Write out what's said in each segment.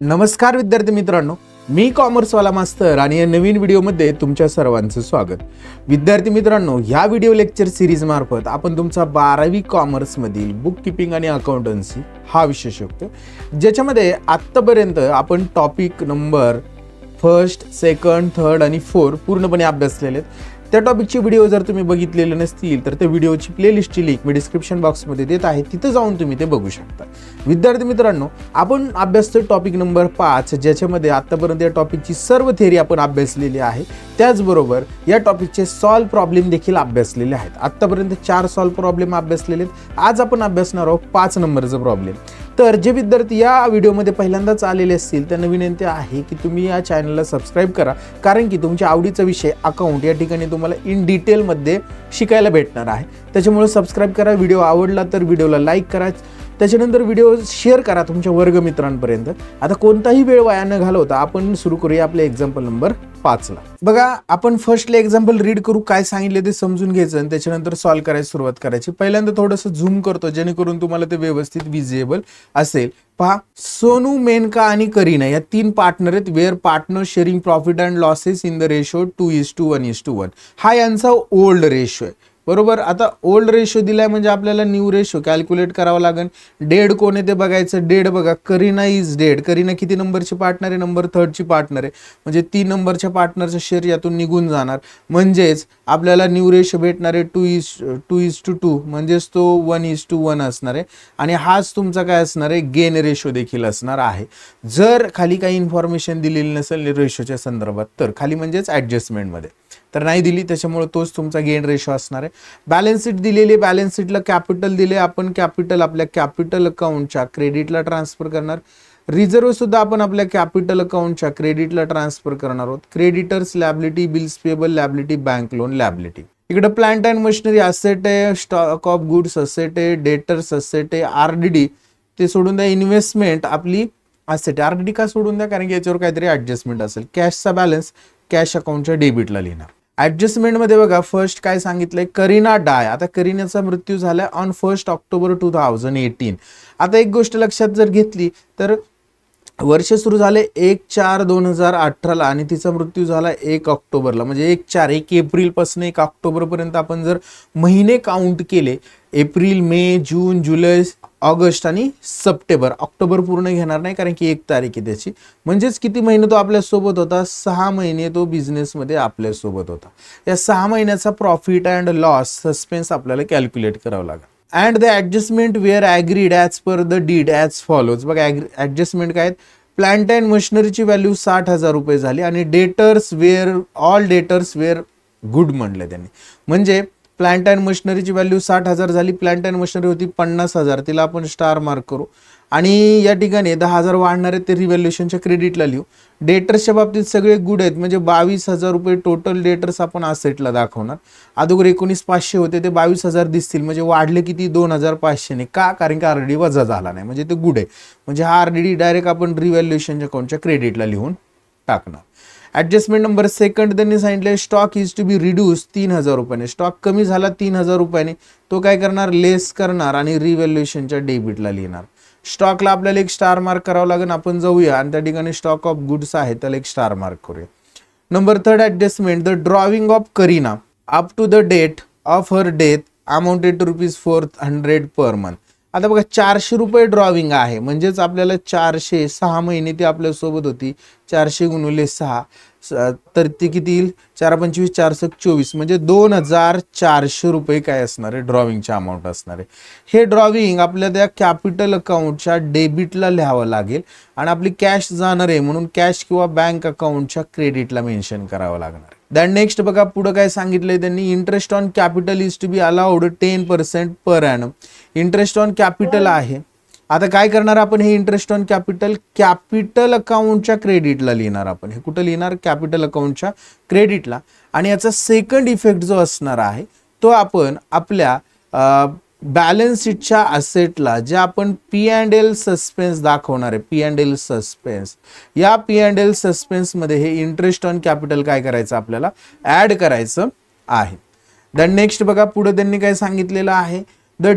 नमस्कार विद्यार्थी मित्रांनो, मी कॉमर्सवाला मास्तर आणि या नवीन व्हिडिओमध्ये तुमच्या सर्वांचं स्वागत। विद्यार्थी मित्रांनो, ह्या व्हिडिओ लेक्चर सिरीज मार्फत आपण तुमचा 12वी कॉमर्स मधील बुक कीपिंग आणि अकाउंटन्सी हा विषय शिकतो, ज्याच्यामध्ये आत्तापर्यंत आपण topic number first, second, third आणि फोर्थ पूर्णपणे अभ्यासलेले आहेत। त्या टॉपिकचे व्हिडिओ जर तुम्ही बघितलेले नसतील तर त्या व्हिडिओची प्लेलिस्टची लिंक मी डिस्क्रिप्शन बॉक्समध्ये देत आहे, तिथे जाऊन तुम्ही ते बघू शकता। विद्यार्थी मित्रांनो, आपण अभ्यासतो टॉपिक नंबर 5, ज्याच्यामध्ये आतापर्यंत या टॉपिकची सर्व थिअरी आपण अभ्यासलेली आहे, त्याचबरोबर या टॉपिकचे सॉल्व प्रॉब्लेम देखील अभ्यासलेले आहेत। आतापर्यंत 4 सॉल्व प्रॉब्लेम अभ्यासलेले आहेत। आज आपण अभ्यासणार आहोत 5 नंबरचा प्रॉब्लेम। तर जे विद्यार्थी या व्हिडिओमध्ये पहिल्यांदाच आलेले असतील त्यांना विनंती आहे की तुम्ही या चॅनलला सबस्क्राइब करा, कारण की तुमच्या आवडीचा विषय अकाउंट या ठिकाणी तुम्हाला इन डिटेलमध्ये शिकायला भेटणार आहे। त्याच्यामुळे सबस्क्राइब करा, व्हिडिओ आवडला तर व्हिडिओला लाईक करा, त्याच्यानंतर व्हिडिओ शेअर करा तुमच्या वर्गमित्रांपर्यंत। आता कोणताही वेळ वाया न घालवता आपण सुरू करूया आपले एक्झाम्पल नंबर 5 ला। बघा, आपण फर्स्टले एक्झाम्पल रीड करू, काय सांगितले ते समजून घ्यायचं आणि त्याच्यानंतर सॉल्व करायला सुरुवात करायची। पहिल्यांदा थोडंसं झूम करतो जेणेकरून तुम्हाला ते व्यवस्थित विजिबल असेल। पहा, सोनू, मेनका आणि करीना या 3 पार्टनर आहेत, were partner sharing profit and losses in the ratio 2:1:1। हा यांचा ओल्ड रेशो आहे, बरोबर। आता ओल्ड रेशो दिलाय म्हणजे आपल्याला न्यू रेशो कॅल्क्युलेट करावा लागेल। डेड कोण आहे ते बघायचं। डेड बघा, करीना इज डेड। करीना किती नंबरची पार्टनर आहे? नंबर 3 ची पार्टनर आहे, म्हणजे 3 नंबरच्या पार्टनरचा शेअर यातून निघून जाणार, म्हणजेच आपल्याला न्यू रेशो भेटणार आहे 2:2, म्हणजेच तो 1:1 असणार आहे। आणि हाच तुमचा काय असणार आहे? गेन रेशो देखील असणार आहे। जर खाली काही इन्फॉर्मेशन दिलेली नसेल रेशोच्या संदर्भात तर खाली म्हणजेच ऍडजस्टमेंट मध्ये तर नाही दिली, त्याच्यामुळे तोच तुमचा गेन रेशो असणार आहे। बॅलन्स शीट दिलेली, बॅलन्स शीटला कॅपिटल दिले, आपण कॅपिटल आपल्या कॅपिटल अकाउंटच्या क्रेडिटला ट्रान्सफर करणार। रिझर्व सुद्धा आपण आपल्या कॅपिटल अकाउंटच्या क्रेडिटला ट्रान्सफर करणार आहोत। Creditors liability, bills payable liability, bank loan liability. इकडे प्लांट अँड मशिनरी असेट आहे, स्टॉक ऑफ गुड्स असेट आहे, डेटर्स असेट आहे, आरडीडी ते सोडून द्या, इन्व्हेस्टमेंट आपली असेट। आरडीडी का सोडून द्या? कारण की याच्यावर काहीतरी ऍडजस्टमेंट असेल। कॅशचा बॅलन्स कॅश अकाउंटच्या डेबिटला लिहिणार। ऍडजस्टमेंट मध्ये बघा, फर्स्ट काय सांगितलंय? करीना डाय। आता करीनाचा मृत्यू झालाय ऑन 1 ऑक्टोबर 2018। आता एक गोष्ट लक्षात जर घेतली तर वर्ष सुरू झाले 1/4/2018 आणि तिचा मृत्यू झाला 1 ऑक्टोबरला, म्हणजे 1 एप्रिल पासून 1 ऑक्टोबर पर्यंत आपण जर महिने काउंट केले, एप्रिल, मे, जून, जुलै, ऑगस्ट आणि सप्टेंबर, ऑक्टोबर पूर्ण घेणार नाही कारण की 1 तारीख आहे त्याची, म्हणजेच किती महिने तो आपल्या सोबत होता? 6 महिने तो बिझनेस मध्ये आपल्या सोबत होता। या 6 महिन्याचा प्रॉफिट अँड लॉस सस्पेन्स आपल्याला कॅल्क्युलेट करावं लागेल। And the adjustment were agreed as per the deed as follows. बघा, ऍडजस्टमेंट काय? प्लांट अँड मशिनरीची व्हॅल्यू 60,000 रुपये झाली आणि debtors were, all debtors were good म्हणले त्यांनी, म्हणजे प्लांट अँड मशिनरीची व्हॅल्यू 60,000 झाली। प्लांट अँड मशिनरी होती 50,000, तिला आपण स्टार मार्क करू आणि या ठिकाणी 10,000 वाढणार आहेत ते रिव्हॅल्युएशनच्या क्रेडिटला लिहू। डेटर्सच्या बाबतीत सगळे गुड आहेत, म्हणजे 22,000 रुपये टोटल डेटर्स आपण असेटला दाखवणार। अगोदर 19,500 होते, ते 22,000 दिसतील, म्हणजे वाढले किती? 2,500 ने। का? कारण की आरडीडी वजा झाला नाही, म्हणजे ते गुड आहे, म्हणजे हा आरडीडी डायरेक्ट आपण रिव्हॅल्युएशनच्या अकाउंटच्या क्रेडिटला लिहून टाकणार। ऍडजस्टमेंट नंबर सेकंड त्यांनी सांगितले stock is to be reduce 3,000 रुपयाने। स्टॉक कमी झाला 3,000 रुपयाने, तो काय करणार? लेस करणार आणि रिव्हॅल्युएशनच्या डेबिटला लिहिणार। स्टॉकला आपल्याला एक स्टार मार्क करावं लागेल, आपण जाऊया आणि त्या ठिकाणी स्टॉक ऑफ गुड्स आहे त्याला एक स्टार मार्क करूया। Number 3 adjustment, the drawing of Kareena up to the date of her death amounted to ₹400 per month. आता बघा, 400 रुपये ड्रॉविंग आहे, म्हणजेच आपल्याला 400, 6 महिने ती आपल्या सोबत होती, 400 गुणिले 6 तर ते किती येईल? 4×25 4×24, म्हणजे 2,400 रुपये काय असणार आहे? ड्रॉविंगच्या अमाऊंट असणार आहे। हे ड्रॉविंग आपल्या त्या कॅपिटल अकाउंटच्या डेबिटला लिहावं लागेल आणि आपली कॅश जाणार आहे म्हणून कॅश किंवा बँक अकाउंटच्या क्रेडिटला मेन्शन करावं लागणार आहे। दॅन नेक्स्ट बघा, पुढे काय सांगितलंय त्यांनी? Interest on capital is to be allowed 10% per annum. Interest on capital आहे, आता काय करणार आपण? हे इंटरेस्ट ऑन कॅपिटल कॅपिटल अकाउंटच्या क्रेडिटला लिहिणार आपण। हे कुठं लिहिणार? कॅपिटल अकाउंटच्या क्रेडिटला। आणि याचा सेकंड इफेक्ट जो असणार आहे तो आपण आपल्या बॅलन्स शीटच्या असेटला, जे आपण P&L सस्पेन्स दाखवणार आहे, P&L सस्पेन्स, या P&L सस्पेन्स मध्ये हे इंटरेस्ट ऑन कॅपिटल काय करायचं? आपल्याला ऍड करायचं आहे। देन नेक्स्ट बघा, पुढे त्यांनी काय सांगितलेलं आहे? The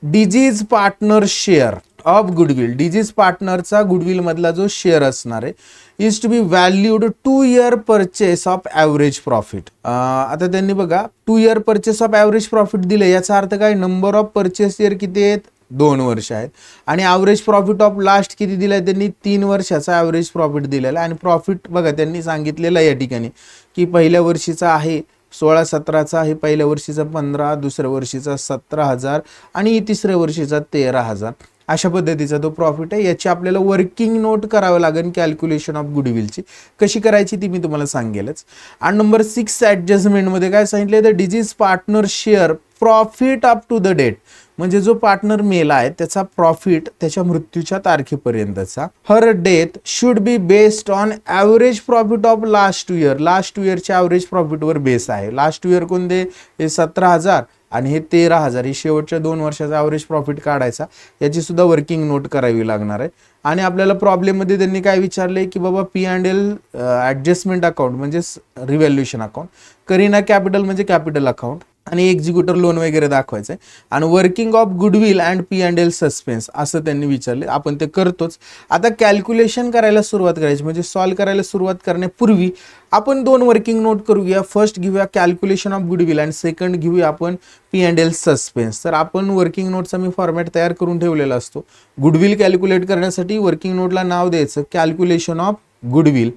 deceased partner share of goodwill, deceased पार्टनरचा गुडविल मधला जो शेअर असणार आहे is to be valued 2 year purchase of average profit. आता त्यांनी बघा 2 year purchase of average profit दिले, याचा अर्थ काय, नंबर ऑफ परचेस इयर किती आहेत, 2 वर्ष आहेत. आणि ॲव्हरेज प्रॉफिट ऑफ लास्ट किती दिलाय त्यांनी, 3 वर्षाचा ॲव्हरेज प्रॉफिट दिलेला आहे. आणि प्रॉफिट बघा त्यांनी सांगितलेलं आहे या ठिकाणी की पहिल्या वर्षीचा आहे 16-17चा आहे, पहिल्या वर्षीचा 15, दुसऱ्या वर्षीचा 17,000 आणि तिसऱ्या वर्षीचा 13,000. अशा पद्धतीचा तो प्रॉफिट आहे. याची आपल्याला वर्किंग नोट करावं लागेल कॅल्क्युलेशन ऑफ गुडविलची. कशी करायची ती मी तुम्हाला सांगेलच. आणि नंबर 6 ॲडजस्टमेंटमध्ये काय सांगितले, the deceased partner share profit up to the date, म्हणजे जो पार्टनर मेला आहे त्याचा प्रॉफिट त्याच्या मृत्यूच्या तारखेपर्यंतचा, her death should be based on average profit of last 2 year. Last 2 yearच्या ॲव्हरेज प्रॉफिटवर बेस आहे. लास्ट 2 year कोणते, हे 17,000 आणि हे 13,000, ही शेवटच्या 2 वर्षाचा ॲव्हरेज प्रॉफिट काढायचा. याची सुद्धा वर्किंग नोट करावी लागणार आहे. आणि आपल्याला प्रॉब्लेममध्ये त्यांनी काय विचारले की बाबा P&L ॲडजस्टमेंट अकाउंट म्हणजे रिव्हॅल्युएशन अकाउंट, करीना कॅपिटल म्हणजे कॅपिटल अकाउंट आणि एक्झिक्युटर लोन वगैरे दाखवायचं आहे. आणि working of goodwill and P&L suspense असं त्यांनी विचारले. आपण ते करतोच. आता कॅल्क्युलेशन करायला सुरुवात करायची, म्हणजे सॉल्व करायला सुरुवात करण्यापूर्वी आपण 2 वर्किंग नोट करूया. फर्स्ट घेऊया कॅल्क्युलेशन ऑफ गुडविल आणि सेकंड घेऊया आपण P&L सस्पेन्स. तर आपण वर्किंग नोटचा मी फॉर्मॅट तयार करून ठेवलेला असतो. गुडविल कॅल्क्युलेट करण्यासाठी वर्किंग नोटला नाव द्यायचं कॅल्क्युलेशन ऑफ गुडविल.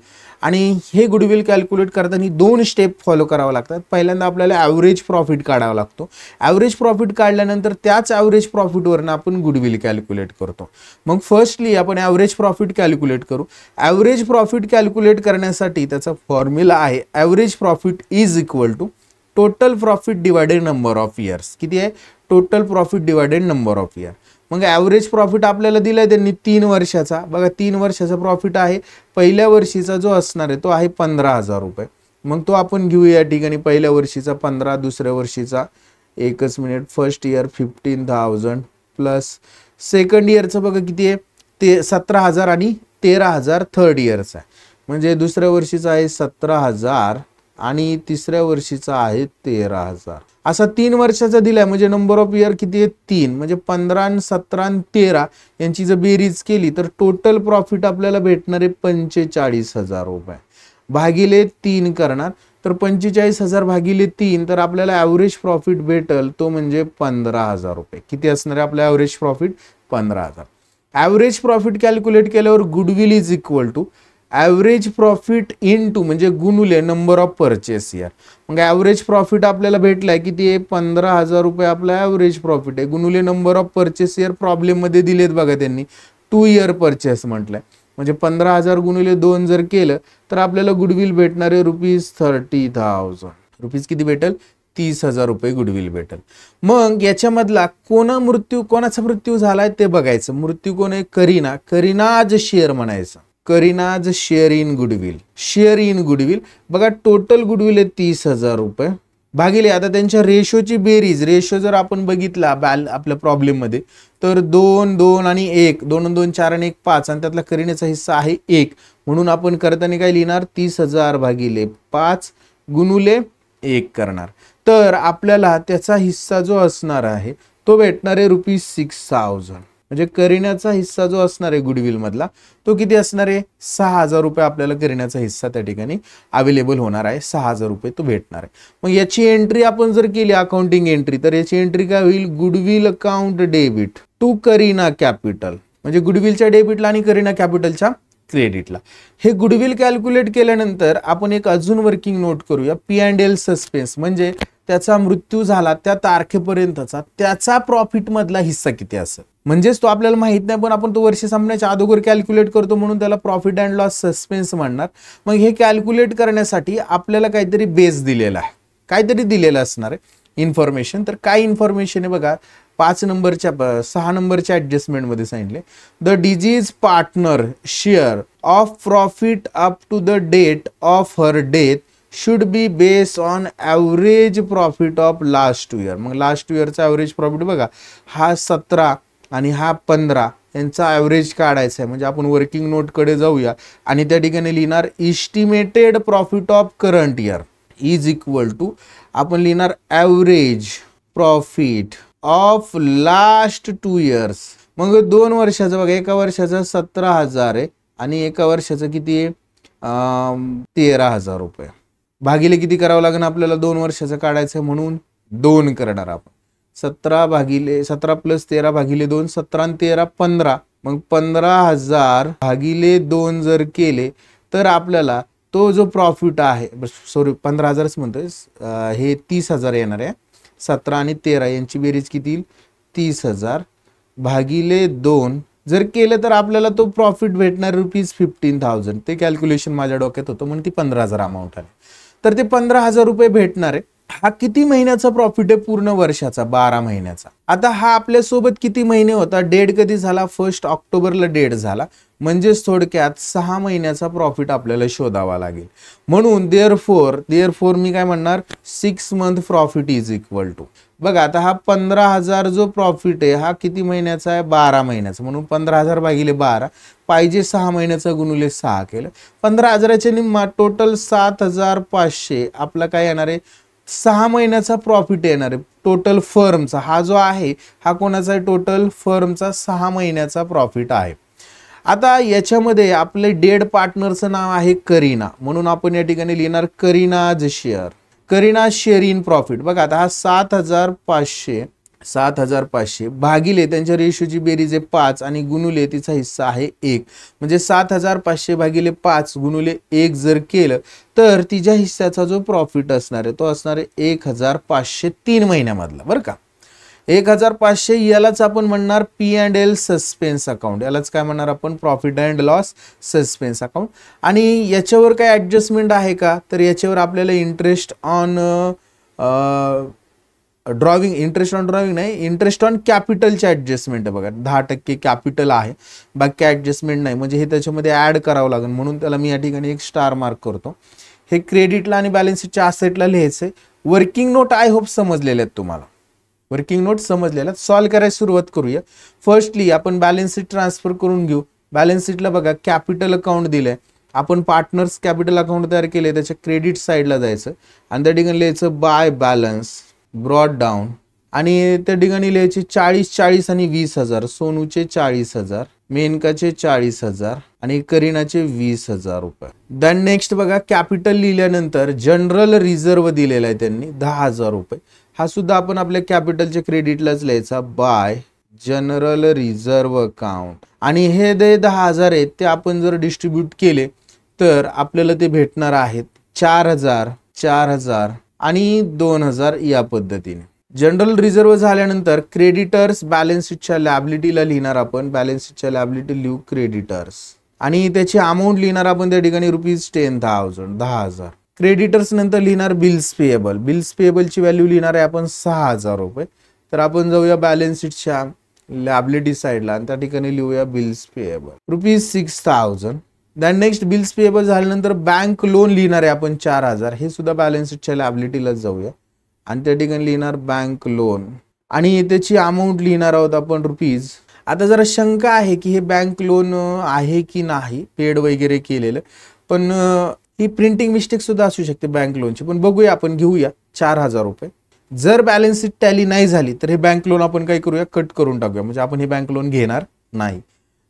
आणि हे गुडविल कॅल्क्युलेट करताना 2 स्टेप फॉलो करावं लागतात. पहिल्यांदा आपल्याला ॲव्हरेज प्रॉफिट काढावा लागतो. ॲव्हरेज प्रॉफिट काढल्यानंतर त्याच ॲव्हरेज प्रॉफिटवरनं आपण गुडविल कॅल्क्युलेट करतो. मग फर्स्टली आपण ॲव्हरेज प्रॉफिट कॅल्क्युलेट करू. ॲव्हरेज प्रॉफिट कॅल्क्युलेट करण्यासाठी त्याचा फॉर्म्युला आहे average profit is equal to total profit divided number of years. किती आहे, total profit divided number of year. मग ॲव्हरेज प्रॉफिट आपल्याला दिलाय त्यांनी 3 वर्षाचा. बघा 3 वर्षाचा प्रॉफिट आहे. पहिल्या वर्षीचा जो असणार आहे तो आहे 15,000 रुपये. मग तो आपण घेऊया या ठिकाणी. पहिल्या वर्षीचा 15, दुसऱ्या वर्षीचा एकच मिनिट, फर्स्ट इयर 15,000 प्लस सेकंड इयरचं बघा किती आहे, ते 17,000 आणि 13,000 थर्ड इयरचा आहे. म्हणजे दुसऱ्या वर्षीचा आहे 17,000 आणि तिसऱ्या वर्षीचा आहे 13,000. असा 3 वर्षाचा दिलाय. म्हणजे नंबर ऑफ इयर किती आहे, 3. म्हणजे 15, 17 आणि 13 यांची जर बेरीज केली तर टोटल प्रॉफिट आपल्याला भेटणार आहे 45,000 रुपये. भागिले 3 करणार तर 45,000 भागिले 3 तर आपल्याला ॲव्हरेज प्रॉफिट भेटल तो म्हणजे 15,000 रुपये. किती असणार आहे आपलं average profit, 15,000. Average profit calculate केल्यावर goodwill is equal to average profit into म्हणजे गुणुले नंबर ऑफ परचेस इयर. मग ॲव्हरेज प्रॉफिट आपल्याला भेटलाय किती आहे, 15,000 रुपये आपला ॲव्हरेज प्रॉफिट आहे, गुणुले नंबर ऑफ परचेस इयर. प्रॉब्लेममध्ये दिलेत बघा त्यांनी 2 year परचेस म्हटलंय. म्हणजे 15,000 गुणिले 2 जर केलं तर आपल्याला गुडविल भेटणार आहे ₹30,000. रुपीज किती भेटेल, 30,000 रुपये गुडविल भेटेल. मग याच्यामधला कोणाचा मृत्यू झालाय ते बघायचं. मृत्यू कोण आहे, करीनाज शेअर म्हणायचं. करीनाज share in goodwill. Share in goodwill बघा टोटल गुडविल आहे 30,000 रुपये भागिले आता त्यांच्या रेशोची बेरीज. रेशो जर आपण बघितला आपल्या प्रॉब्लेममध्ये तर 2, 2 आणि 1, 2, 2, 4 आणि 1, 5 आणि त्यातला करीनाचा हिस्सा आहे 1. म्हणून आपण करताना काय लिहिणार, 30,000 भागिले 5 गुणुले 1 करणार. तर आपल्याला त्याचा हिस्सा जो असणार आहे तो भेटणार आहे ₹6,000. म्हणजे करीनाचा हिस्सा जो असणार आहे गुडविल मधला तो किती असणार आहे, 6,000 रुपये आपल्याला करीनाचा हिस्सा त्या ठिकाणी अवेलेबल होणार आहे. 6,000 रुपये तो भेटणार आहे. मग याची एंट्री आपण जर केली अकाउंटिंग एंट्री तर याची एंट्री काय होईल, goodwill account debit to Kareena capital. म्हणजे गुडविलच्या डेबिटला आणि करीना कॅपिटलच्या क्रेडिटला. हे गुडविल कॅल्क्युलेट केल्यानंतर आपण एक अजून वर्किंग नोट करूया, P&L सस्पेन्स. म्हणजे त्याचा मृत्यू झाला त्या तारखेपर्यंतचा त्याचा प्रॉफिट मधला हिस्सा किती असेल. म्हणजेच तो आपल्याला माहित नाही पण आपण तो वर्ष संपण्याच्या अगोदर कॅल्क्युलेट करतो म्हणून त्याला प्रॉफिट अँड लॉस सस्पेन्स म्हणणार. मग हे कॅल्क्युलेट करण्यासाठी आपल्याला काहीतरी बेस दिलेला आहे, काहीतरी दिलेलं असणार आहे इन्फॉर्मेशन. तर काय इन्फॉर्मेशन आहे बघा, 6 नंबरच्या ॲडजस्टमेंटमध्ये सांगितले, the deceased partner share of profit up to the date of her death should be based on average profit of last 2 year. मग लास्ट 2 yearचा ॲव्हरेज प्रॉफिट बघा, हा 17 आणि हा 15 यांचा ॲव्हरेज काढायचा आहे. म्हणजे आपण वर्किंग नोटकडे जाऊया आणि त्या ठिकाणी लिहिणार estimated profit of current year is equal to आपण लिहिणार average profit of last 2 years मग 2 वर्षाचं बघा, एका वर्षाचं 17,000 आहे आणि एका वर्षाचं किती आहे 13,000 रुपये. भागिले किती करावं लागेल आपल्याला, 2 वर्षाचं काढायचं म्हणून 2 करणार आपण. 17 प्लस 13 भागिले 2, 17 आणि 13 15. मग 15,000 भागिले 2 जर केले तर आपल्याला तो जो प्रॉफिट आहे, सॉरी 15,000च म्हणतोय, हे 30,000 येणार आहे. 17 आणि 13 यांची बेरीज किती येईल, 30,000 भागिले 2 जर केलं तर आपल्याला तो प्रॉफिट भेटणार ₹15,000. ते कॅल्क्युलेशन माझ्या डोक्यात होतं म्हणून ती 15,000 अमाऊंट आली. तर ते 15,000 रुपये भेटणार आहे. हा किती महिन्याचा प्रॉफिट आहे, पूर्ण वर्षाचा, 12 महिन्याचा. आता हा आपल्या सोबत किती महिने होता, डेड कधी झाला, 1 ऑक्टोबरला डेड झाला, म्हणजेच थोडक्यात 6 महिन्याचा प्रॉफिट आपल्याला शोधावा लागेल. म्हणून देअरफोर मी काय म्हणणार, 6 month profit is equal to, बघा आता हा 15,000 जो प्रॉफिट आहे हा किती महिन्याचा आहे, 12 महिन्याचा. म्हणून 15,000 भागिले 12 पाहिजे 6 महिन्याचा गुणिले 6 केलं, 15,000च्या निम्मा टोटल 7,500 आपला काय येणार आहे, 6 महिन्याचा प्रॉफिट येणार आहे टोटल फर्मचा. हा जो आहे हा कोणाचा आहे, टोटल फर्मचा 6 महिन्याचा प्रॉफिट आहे. आता याच्यामध्ये आपले डेड पार्टनरचं नाव आहे करीना, म्हणून आपण या ठिकाणी लिहिणार करीनाज शेअर इन प्रॉफिट. बघा आता हा 7,500 भागिले त्यांच्या रेशोची बेरीज आहे 5 आणि गुणुले तिचा हिस्सा आहे 1. म्हणजे 7,500 भागिले 5 गुणुले 1 जर केलं तर तिच्या हिस्साचा जो प्रॉफिट असणार आहे तो असणार आहे 1,500 3 महिन्यामधला, बरं का. 1,500 यालाच आपण म्हणणार P&L सस्पेन्स अकाउंट, यालाच काय म्हणणार आपण, profit and loss suspense account. आणि याच्यावर काय ऍडजस्टमेंट आहे का, तर याच्यावर आपल्याला इंटरेस्ट ऑन ड्रॉविंग नाही, इंटरेस्ट ऑन कॅपिटलचे ऍडजस्टमेंट आहे बघा, 10% कॅपिटल आहे, बाकी ऍडजस्टमेंट नाही. म्हणजे हे त्याच्यामध्ये ऍड करावं लागेल, म्हणून त्याला मी या ठिकाणी एक स्टार मार्क करतो. हे क्रेडिटला आणि बॅलन्स शीटच्या असेटला लिहायचंय. वर्किंग नोट आय होप समजलेले आहेत तुम्हाला, वर्किंग नोट समजलेला. सॉल्व करायला सुरुवात करूया. फर्स्टली आपण बॅलन्स शीट ट्रान्सफर करून घेऊ. बॅलन्स शीटला बघा कॅपिटल अकाउंट दिलंय, आपण पार्टनर्स कॅपिटल अकाउंट तयार केले, त्याच्या क्रेडिट साईडला जायचं आणि त्या ठिकाणी लिहायचं बाय बॅलन्स ब्रॉड डाऊन आणि त्या ठिकाणी लिहायचे 40 आणि 20,000, सोनूचे 40,000, मेनकाचे 40,000 आणि करीनाचे 20,000 रुपये. देन नेक्स्ट बघा कॅपिटल लिहिल्यानंतर जनरल रिझर्व्ह दिलेला आहे त्यांनी 10,000 रुपये. हा सुद्धा आपण आपल्या कॅपिटलच्या क्रेडिटलाच लिहायचा बाय जनरल रिझर्व्ह अकाउंट. आणि हे 10,000 आहेत ते आपण जर डिस्ट्रीब्यूट केले तर आपल्याला ते भेटणार आहेत 4,000 आणि 2,000 या पद्धतीने. जनरल रिझर्व्ह झाल्यानंतर क्रेडिटर्स बॅलन्स शीटच्या लॅबिलिटीला लिहिणार आपण, बॅलन्स शीटच्या लॅबिलिटी लिहू क्रेडिटर्स आणि त्याची अमाऊंट लिहिणार आपण त्या ठिकाणी ₹10,000. क्रेडिटर्स नंतर लिहिणार बिल्स पेएबलची व्हॅल्यू लिहिणार आहे आपण 6,000 रुपये. तर आपण जाऊया बॅलन्स शीटच्या लॅबिलिटी साईडला आणि त्या ठिकाणी लिहूया bills payable ₹6,000. Than next bills payable झाल्यानंतर बँक लोन लिहिणार आहे आपण 4,000, हे सुद्धा बॅलन्स शीटच्या लॅबिलिटीलाच जाऊया आणि त्या ठिकाणी लिहिणार बँक लोन आणि त्याची अमाऊंट लिहिणार आहोत आपण रुपीज. आता जरा शंका आहे की हे बँक लोन आहे की नाही पेड वगैरे केलेलं, पण ही प्रिंटिंग मिस्टेक सुद्धा असू शकते बँक लोनची, पण बघूया आपण घेऊया 4,000 रुपये. जर बॅलन्स शीट टॅली नाही झाली तर हे बँक लोन आपण काय करूया, कट करून टाकूया, म्हणजे आपण हे बँक लोन घेणार नाही.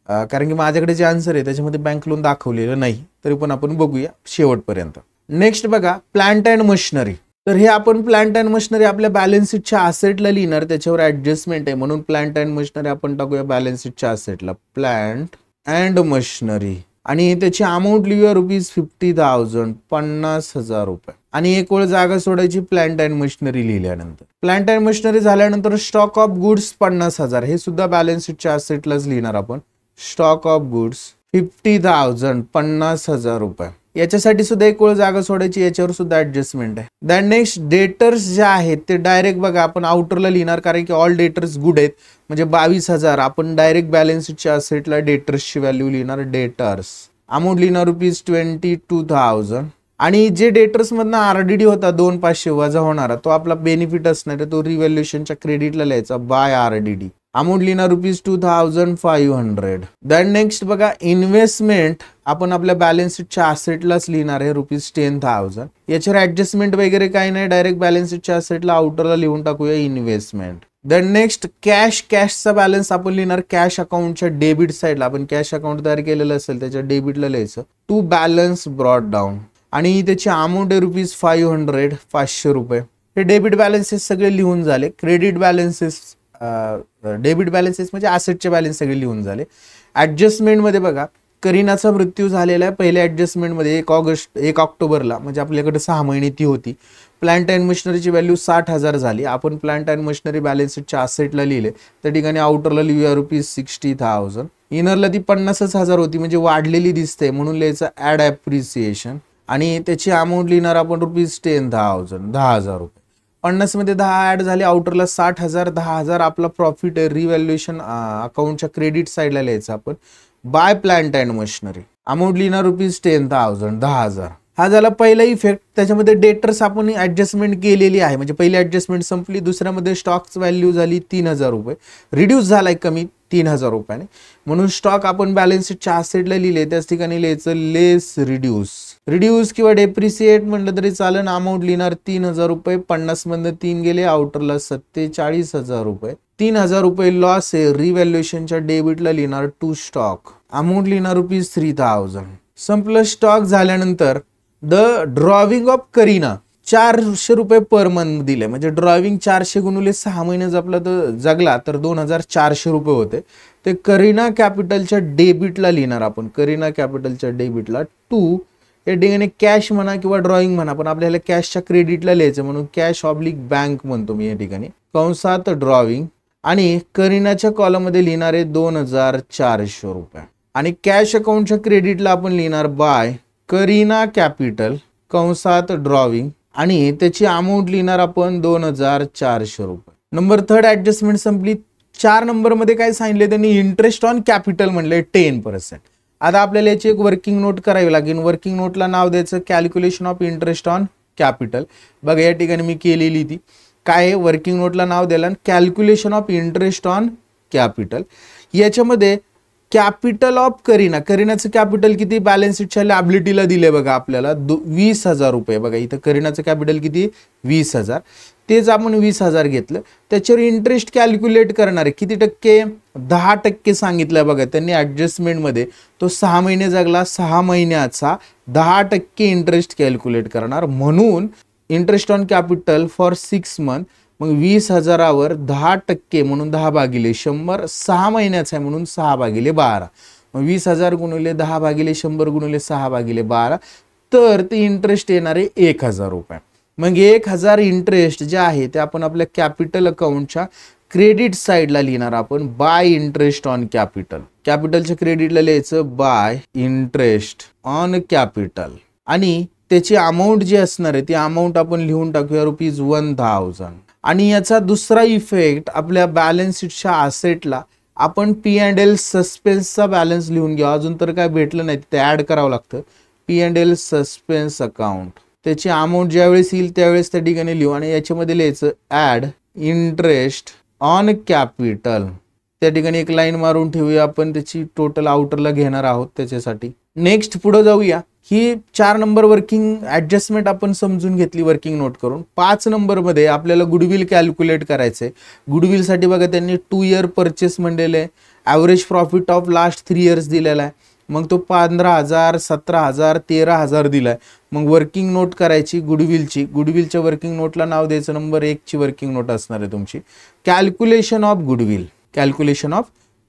कारण की माझ्याकडे जे आन्सर आहे त्याच्यामध्ये बँक लोन दाखवलेलं नाही, तरी पण आपण बघूया शेवटपर्यंत. नेक्स्ट बघा प्लांट अँड मशिनरी. तर हे आपण प्लांट अँड मशिनरी आपल्या बॅलन्स शीटच्या असेटला लिहिणार, त्याच्यावर ऍडजस्टमेंट आहे म्हणून प्लांट अँड मशिनरी आपण टाकूया बॅलन्स शीटच्या असेटला, प्लांट अँड मशिनरी आणि त्याची अमाऊंट लिहूया ₹50,000 50,000 रुपये आणि एक वेळ जागा सोडायची प्लांट अँड मशिनरी लिहिल्यानंतर. प्लांट अँड मशिनरी झाल्यानंतर स्टॉक ऑफ गुड्स 50,000, हे सुद्धा बॅलन्स शीटच्या असेटलाच लिहिणार आपण, स्टॉक ऑफ गुड्स 50,000 50,000 रुपये. याच्यासाठी सुद्धा एक वेळ जागा सोडायची, याच्यावर सुद्धा ऍडजस्टमेंट आहे. दॅन नेक्स्ट डेटर्स जे आहेत ते डायरेक्ट बघा आपण आउटरला लिहिणार, कारण की ऑल डेटर्स गुड आहेत, म्हणजे 22,000 आपण डायरेक्ट बॅलन्स शीटच्या असेटला डेटर्सची व्हॅल्यू लिहिणार, डेटर्स अमाऊंट लिहिणार ₹22,000 आणि जे डेटर्स मधनं RDD होता 2,500 वजा होणारा तो आपला बेनिफिट असणार आहे, तो रिव्हॅल्युएशनच्या क्रेडिटला लिहायचा बाय RDD, अमाऊंट लिहिणार ₹2,500. दॅन नेक्स्ट बघा इन्व्हेस्टमेंट आपण आपल्या बॅलन्स शीटच्या असेटलाच लिहिणार आहे ₹10,000. याच्यावर ऍडजस्टमेंट वगैरे काही नाही, डायरेक्ट बॅलन्स शीटच्या असेटला आउटरला लिहून टाकूया इन्व्हेस्टमेंट. देन नेक्स्ट कॅशचा बॅलन्स आपण लिहिणार कॅश अकाउंटच्या डेबिट साईडला. आपण कॅश अकाउंट तयार केलेलं असेल त्याच्या डेबिटला लिहायचं टू बॅलन्स ब्रॉट डाऊन आणि त्याची अमाऊंट आहे ₹500 ₹500. हे डेबिट बॅलन्सेस सगळे लिहून झाले. क्रेडिट बॅलन्सेस डेबिट बॅलन्सेस म्हणजे ॲसेटचे बॅलन्स सगळे लिहून झाले. ॲडजस्टमेंटमध्ये बघा करीनाचा मृत्यू झालेला आहे पहिल्या ॲडजस्टमेंटमध्ये 1 ऑक्टोबरला, म्हणजे आपल्याकडे 6 महिने ती होती. प्लांट अँड मशिनरीची व्हॅल्यू 60,000 झाली. आपण प्लांट अँड मशिनरी बॅलन्स शीटच्या असेटला लिहिले त्या ठिकाणी आउटरला लिहूया ₹60,000. इनरला ती 50,000 होती म्हणजे वाढलेली दिसते म्हणून लिहायचं ॲड ॲप्रिसिएशन आणि त्याची अमाऊंट लिहिणार आपण ₹10,000. 50 मध्ये 10 ऍड झाले आउटरला 60,000. 10,000 आपला प्रॉफिट आहे. रिव्हॅल्युएशन अकाउंटच्या क्रेडिट साईडला लिहायचं आपण by plant and machinery. Amount लिहिणार ₹10,000 10,000. हा झाला पहिला इफेक्ट. त्याच्यामध्ये डेटर्स आपण ऍडजस्टमेंट केलेली आहे म्हणजे पहिली ऍडजस्टमेंट संपली. दुसऱ्यामध्ये स्टॉकची व्हॅल्यू झाली ₹3,000 रिड्यूस झालाय कमी ₹3,000 म्हणून स्टॉक आपण बॅलन्स शीटच्या असेटला लिहिले त्याच ठिकाणी लिहायचं लेस रिड्यूस किंवा डेप्रिसिएट म्हटलं तरी चालेल. अमाऊंट लिहिणार ₹3,000. 50 मधनं 3 गेले आउटरला ₹47,000. ₹3,000 लॉस आहे. रिव्हॅल्युएशनच्या डेबिटला लिहिणार टू स्टॉक. अमाऊंट लिहिणार ₹3,000. संपलं स्टॉक झाल्यानंतर the drawing of Kareena ₹400 per month दिले म्हणजे ड्रॉविंग 400 गुणिले 6 महिने जपला तर जगला तर ₹2,400 होते. ते करीना कॅपिटलच्या डेबिटला लिहिणार आपण. करीना कॅपिटलच्या डेबिटला टू या ठिकाणी कॅश म्हणा किंवा ड्रॉइंग म्हणा पण आपल्याला कॅशच्या क्रेडिटला लिहायचं म्हणून कॅश ऑब्लिक बँक म्हणतो मी या ठिकाणी कंसात ड्रॉविंग आणि करीनाच्या कॉलममध्ये लिहिणार आहे ₹2,400 आणि कॅश अकाउंटच्या क्रेडिटला आपण लिहिणार बाय करीना कॅपिटल कंसात ड्रॉविंग आणि त्याची अमाऊंट लिहिणार आपण ₹2,400. नंबर 3 ऍडजस्टमेंट संपली. 4 नंबरमध्ये काय सांगितले त्यांनी इंटरेस्ट ऑन कॅपिटल म्हणले 10%. आता आपल्याला याची एक वर्किंग नोट करावी लागेल. वर्किंग नोटला नाव द्यायचं calculation of interest on capital. बघा या ठिकाणी मी केलेली ती काय वर्किंग नोटला नाव द्यायला calculation of interest on capital. याच्यामध्ये कॅपिटल ऑफ करीनाचं कॅपिटल किती बॅलन्स शीटच्या लायबिलिटीला दिले बघा आपल्याला ₹20,000. बघा इथं करीनाचं कॅपिटल किती 20,000. तेच आपण 20,000 घेतलं. त्याच्यावर इंटरेस्ट कॅल्क्युलेट करणार आहे किती टक्के 10% सांगितलं बघा त्यांनी ऍडजस्टमेंटमध्ये. तो 6 महिने जगला 6 महिन्याचा 10% इंटरेस्ट कॅल्क्युलेट करणार म्हणून interest on capital for 6 month मग 20,000वर 10% म्हणून 10/100 6 महिन्याचा आहे म्हणून 6/12 मग 20,000 गुणिले 10/100 गुणिले 6/12 तर ते इंटरेस्ट येणार आहे ₹1,000. मग 1,000 इंटरेस्ट जे आहे ते आपण आपल्या कॅपिटल अकाउंटच्या क्रेडिट साईडला लिहिणार आपण बाय इंटरेस्ट ऑन कॅपिटल. कॅपिटलच्या क्रेडिटला लिहायचं बाय इंटरेस्ट ऑन कॅपिटल आणि त्याची अमाऊंट जी असणार आहे ती अमाऊंट आपण लिहून टाकूया ₹1,000. आणि याचा दुसरा इफेक्ट आपल्या बॅलन्स शीटच्या असेटला आपण P&L सस्पेन्सचा बॅलन्स लिहून घ्या. अजून तर काय भेटलं नाही ते ऍड करावं लागतं. P&L सस्पेन्स अकाउंट त्याची अमाऊंट ज्यावेळेस येईल त्यावेळेस त्या ठिकाणी लिहू आणि याच्यामध्ये लिहायचं ऍड इंटरेस्ट ऑन कॅपिटल. त्या ठिकाणी एक लाईन मारून ठेवूया आपण त्याची टोटल आउटरला घेणार आहोत त्याच्यासाठी. नेक्स्ट पुढे जाऊया. ही 4 नंबर वर्किंग ऍडजस्टमेंट आपण समजून घेतली वर्किंग नोट करून. 5 नंबरमध्ये आपल्याला गुडविल कॅल्क्युलेट करायचंय. गुडविलसाठी बघा त्यांनी 2 इयर परचेस म्हणलेले आहे. Average profit of last 3 years दिलेला आहे. मग तो 15,000 17,000 13,000 दिलाय. मग वर्किंग नोट करायची गुडविलच्या वर्किंग नोटला नाव द्यायचं नंबर 1 ची वर्किंग नोट असणार आहे तुमची कॅल्क्युलेशन ऑफ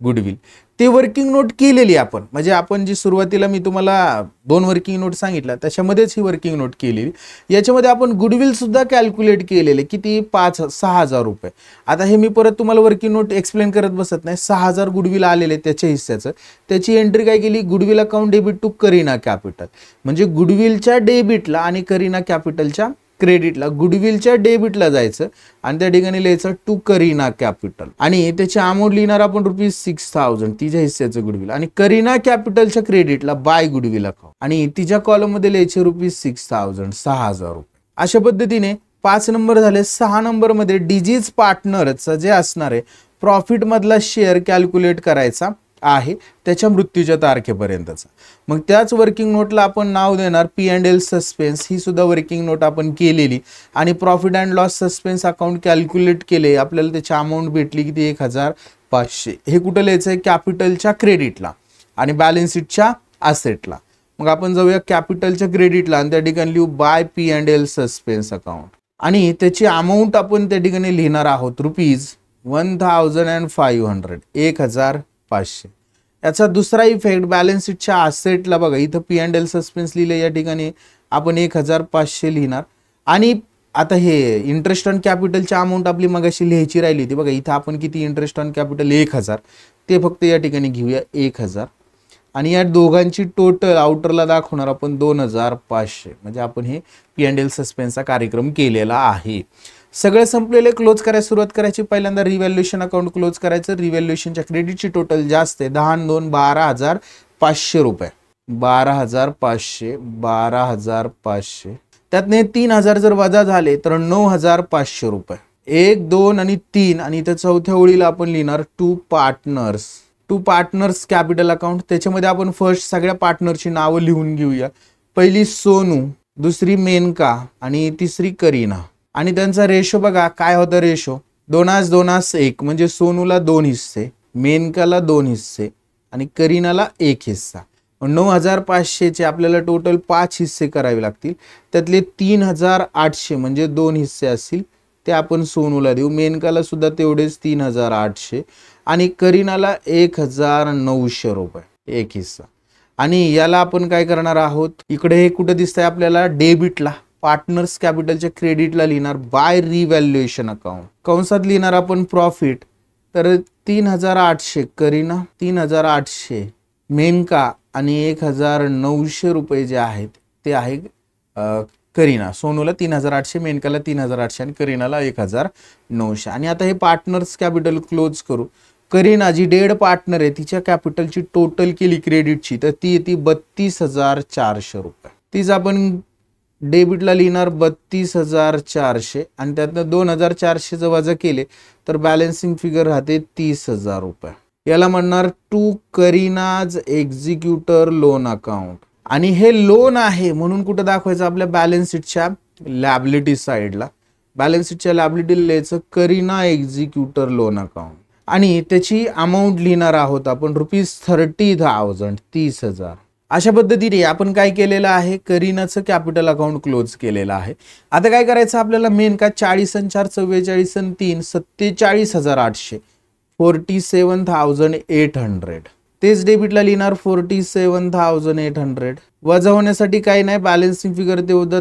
गुडविल. ते वर्किंग नोट केलेली आपण म्हणजे आपण जी सुरुवातीला मी तुम्हाला 2 वर्किंग नोट सांगितल्या त्याच्यामध्येच ही वर्किंग नोट केलेली. याच्यामध्ये आपण गुडविल सुद्धा कॅल्क्युलेट केलेले किती 6,000 रुपये. आता हे मी परत तुम्हाला वर्किंग नोट एक्सप्लेन करत बसत नाही. 6,000 गुडविल आलेले त्याच्या हिस्स्याचं. त्याची एंट्री काय केली goodwill account debit to Kareena capital म्हणजे गुडविलच्या डेबिटला आणि करीना कॅपिटलच्या क्रेडिटला. गुडविलच्या डेबिटला जायचं आणि त्या ठिकाणी लिहायचं टू करीना कॅपिटल आणि त्याची अमाऊंट लिहिणार आपण ₹6,000 तिच्या हिस्स्याचं गुडविल आणि करीना कॅपिटलच्या क्रेडिटला बाय गुडविल अकाउंट आणि तिच्या कॉलम मध्ये लिहायचे ₹6,000 ₹6,000. अशा पद्धतीने 5 नंबर झाले. 6 नंबर मध्ये डिजीज पार्टनरचं जे असणार आहे प्रॉफिट मधला शेअर कॅल्क्युलेट करायचा आहे त्याच्या मृत्यूच्या तारखेपर्यंतचा. मग त्याच वर्किंग नोटला आपण नाव देणार P&L सस्पेन्स. ही सुद्धा वर्किंग नोट आपण केलेली आणि profit and loss suspense account calculate केले. आपल्याला त्याची अमाऊंट भेटली किती 1500. हे कुठं लिहायचं आहे? कॅपिटलच्या क्रेडिटला आणि बॅलन्स शीटच्या असेटला. मग आपण जाऊया कॅपिटलच्या क्रेडिटला आणि त्या ठिकाणी लिहू बाय P&L सस्पेन्स अकाउंट आणि त्याची अमाऊंट आपण त्या ठिकाणी लिहिणार आहोत ₹1500. 1500. याचा दुसरा इफेक्ट बॅलन्स शीटच्या असेटला बघा, इथं P&L सस्पेन्स लिहिले, या ठिकाणी आपण 1500 लिहिणार. आणि आता हे इंटरेस्ट ऑन कॅपिटलची अमाऊंट आपली मगाशी लिहायची राहिली होती बघा, इथं आपण किती इंटरेस्ट ऑन कॅपिटल 1000 ते फक्त या ठिकाणी घेऊया 1000 आणि या दोघांची टोटल आउटरला दाखवणार आपण 2500. म्हणजे आपण हे P&L सस्पेन्सचा कार्यक्रम केलेला आहे. सगळे संपलेले क्लोज करायला सुरुवात करायची. पहिल्यांदा रिव्हॅल्युएशन अकाउंट क्लोज करायचं. रिव्हॅल्युएशनच्या क्रेडिटची टोटल जास्त आहे, 10 आणि 2 12,500 रुपये. 12,500 12,500 त्यातने 3000 जर वजा झाले तर 9,500 रुपये. 1 2 आणि 3 आणि इथं चौथ्या ओळीला आपण लिहिणार टू पार्टनर्स कॅपिटल अकाउंट. त्याच्यामध्ये आपण फर्स्ट सगळ्या पार्टनरची नावं लिहून घेऊया. पहिली सोनू, दुसरी मेनका आणि तिसरी करीना. आणि त्यांचा रेशो बघा काय होता, रेशो 2:1 म्हणजे सोनूला 2 हिस्से, मेनकाला 2 हिस्से आणि करीनाला 1 हिस्सा. 9,500चे आपल्याला टोटल 5 हिस्से करावे लागतील. त्यातले 3,800 म्हणजे 2 हिस्से असतील ते आपण सोनूला देऊ. मेनकाला सुद्धा तेवढेच 3,800 आणि करीनाला 1,900 रुपये 1 हिस्सा. आणि याला आपण काय करणार आहोत, इकडे हे कुठं दिसतंय आपल्याला डेबिटला, पार्टनर्स कॅपिटलच्या क्रेडिटला लिहिणार बाय रिव्हॅल्युएशन अकाउंट. कंसात लिहिणार आपण प्रॉफिट. तर 3,800 करीना, 3,800 मेनका आणि 1,900 रुपये जे आहेत ते आहे करीना. सोनूला 3,800, मेनकाला 3,800 आणि करीनाला 1,900. आणि आता हे पार्टनर्स कॅपिटल क्लोज करू. करीना जी डेड पार्टनर आहे तिच्या कॅपिटलची टोटल केली क्रेडिटची तर ती येते 32,400 रुपये. तीच आपण डेबिटला लिहिणार 32,400 आणि त्यातनं 2,400 वजा केले तर बॅलन्सिंग फिगर राहते 30,000 रुपये. याला म्हणणार टू करीनाज एक्झिक्युटर लोन अकाउंट. आणि हे लोन आहे म्हणून कुठं दाखवायचं, आपल्या बॅलन्स शीटच्या लॅबिलिटी साईडला. बॅलन्स शीटच्या लॅबिलिटी लिहायचं करीना एक्झिक्युटर लोन अकाउंट आणि त्याची अमाऊंट लिहिणार आहोत आपण ₹30,000 30,000. अशा पद्धतीने आपण काय केलेलं आहे, करीनाचं कॅपिटल अकाउंट क्लोज केलेलं आहे. आता काय करायचं आपल्याला, मेनका 40 आणि 4 44 आणि 3 47,800 47,800. तेच डेबिटला लिहिणार 47,800. वजा होण्यासाठी काही नाही, बॅलन्सिंग फिगर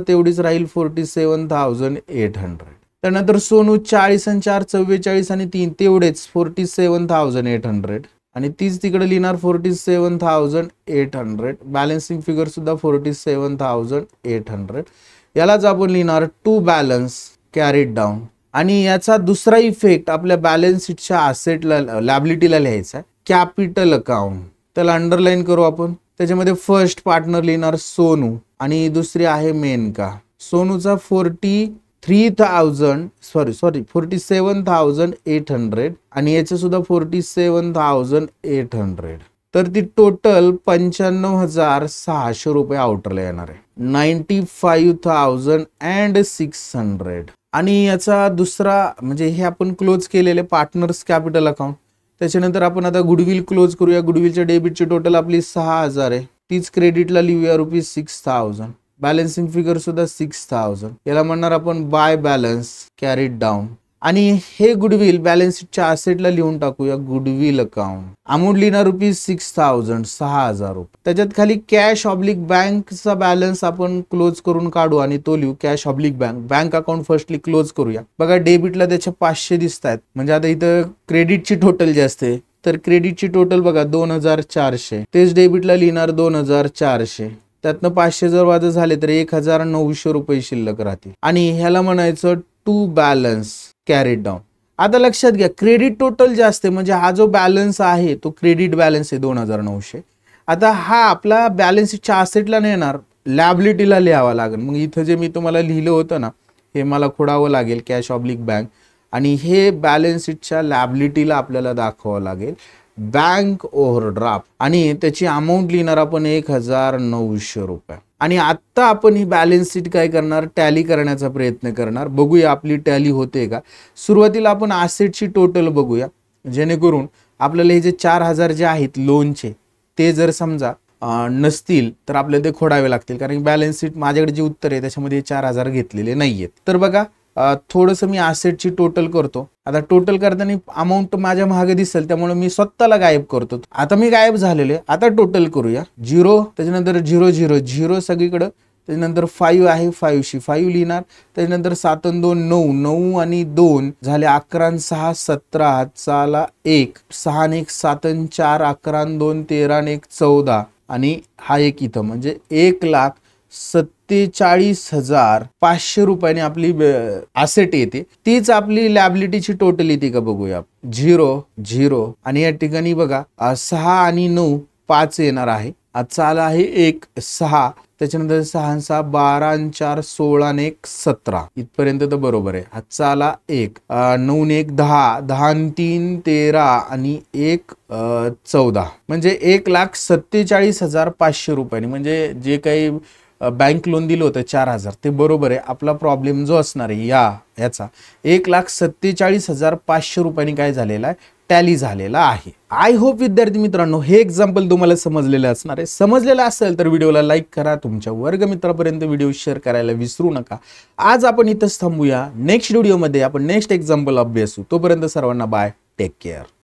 तेवढीच राहील 47,800. त्यानंतर सोनू 40 आणि 4 44 आणि 3 तेवढेच 47,800 आणि तीच तिकडे लिहिणार 47,800. बॅलन्सिंग फिगर सुद्धा 47,800. यालाच आपण लिहिणार टू बॅलन्स कॅरीड डाऊन. आणि याचा दुसरा इफेक्ट आपल्या बॅलन्स शीटच्या असेटला लॅबिलिटीला लिहायचा आहे कॅपिटल अकाउंट. त्याला अंडरलाईन करू आपण. त्याच्यामध्ये फर्स्ट पार्टनर लिहिणार सोनू आणि दुसरी आहे मेनका. सोनूचा 47,800 आणि याचं सुद्धा 47,800. तर ती टोटल 95,600 रुपये आउटरला येणार आहे. 95,600. आणि याचा दुसरा म्हणजे हे आपण क्लोज केलेले पार्टनर्स कॅपिटल अकाउंट. त्याच्यानंतर आपण आता गुडविल क्लोज करूया. गुडविलच्या डेबिटची टोटल आपली 6,000 आहे. तीच क्रेडिटला लिहूया ₹6,000. बॅलन्सिंग फिगर सुद्धा 6,000. याला म्हणणार आपण बाय बॅलन्स कॅरीड डाऊन. आणि हे गुडविल बॅलन्स शीटच्या असेटला लिहून टाकूया गुडविल अकाउंट. अमाऊंट लिहिणार ₹6,000 6,000 रुपये. त्याच्यात खाली कॅश ऑब्लिक बँकचा बॅलन्स आपण क्लोज करून काढू आणि तो लिहू cash oblique bank account firstly close करूया. बघा डेबिटला त्याचे 500 दिसत आहेत म्हणजे आता इथं क्रेडिटची टोटल जास्त आहे तर क्रेडिटची टोटल बघा 2,400. तेच डेबिटला लिहिणार 2,400. त्यातनं 500 जर वाजा झाले तर 1,900 रुपये शिल्लक राहतील. आणि ह्याला म्हणायचं टू बॅलन्स कॅरीड डाऊन. आता लक्षात घ्या क्रेडिट टोटल जास्त आहे म्हणजे हा जो बॅलन्स आहे तो क्रेडिट बॅलन्स आहे 2,900. आता हा आपला बॅलन्स शीटच्या असेटला नाही येणार, लॅबिलिटीला लिहावा लागेल. मग इथं जे मी तुम्हाला लिहिलं होतं ना हे मला खोडावं लागेल कॅश ऑब्लिक बँक आणि हे बॅलन्स शीटच्या लॅबिलिटीला आपल्याला दाखवावं लागेल. बँक ओव्हरड्राफ्ट आणि त्याची अमाऊंट लिहिणार आपण 1900 रुपये. आणि आत्ता आपण ही बॅलन्स शीट काय करणार, टॅली करण्याचा प्रयत्न करणार. बघूया आपली टॅली होते का. सुरुवातीला आपण ॲसेटची टोटल बघूया, जेणेकरून आपल्याला हे जे 4000 जे आहेत लोनचे ते जर समजा नसतील तर आपल्याला ते खोडावे लागतील, कारण बॅलन्स शीट माझ्याकडे जे उत्तर आहे त्याच्यामध्ये 4000 घेतलेले नाहीयेत. तर बघा थोडंसं मी ॲसेटची टोटल करतो. आता टोटल करताना अमाऊंट माझ्या मागे दिसेल, त्यामुळे मी स्वतःला गायब करतो. आता मी गायब झालेले. आता टोटल करूया. 0, त्याच्यानंतर 0 0 0 सगळीकडं, त्याच्यानंतर 5 आहे, 5शी 5 लिहिणार. त्याच्यानंतर 7 आणि 2 9, 9 आणि 2 झाले 11 आणि 6 17, हातचा आला 1, 6 आणि 1 7 आणि 4 11 आणि 2 13 आणि 1 14 आणि हा एक इथं, म्हणजे 1,47,500 रुपयाने आपली ॲसेट येते. तीच आपली लॅबिलिटीची टोटल येते का बघूया. 0 0 आणि या ठिकाणी बघा 6 आणि 9 5 येणार आहे. आजचा आला आहे 1 6, त्याच्यानंतर 6 आणि 6 12 आणि 4 16 आणि 1 17, इथपर्यंत तर बरोबर आहे. आजचा आला 1 9 आणि 1 10, 10 आणि 3 13 आणि 1 14, म्हणजे 1,47,500 रुपयांनी, म्हणजे जे काही बँक लोन दिलं होतं 4000 ते बरोबर आहे. आपला प्रॉब्लेम जो असणार आहे याचा 1,47,500 रुपयांनी काय झालेला आहे, टॅली झालेला आहे. आय होप विद्यार्थी मित्रांनो हे एक्झाम्पल तुम्हाला समजलेलं असणार आहे. समजलेलं असेल तर व्हिडिओला लाईक करा, तुमच्या वर्गमित्रापर्यंत व्हिडिओ शेअर करायला विसरू नका. आज आपण इथंच थांबूया. नेक्स्ट व्हिडिओमध्ये आपण नेक्स्ट एक्झाम्पल अभ्यासू. तोपर्यंत सर्वांना बाय, टेक केअर.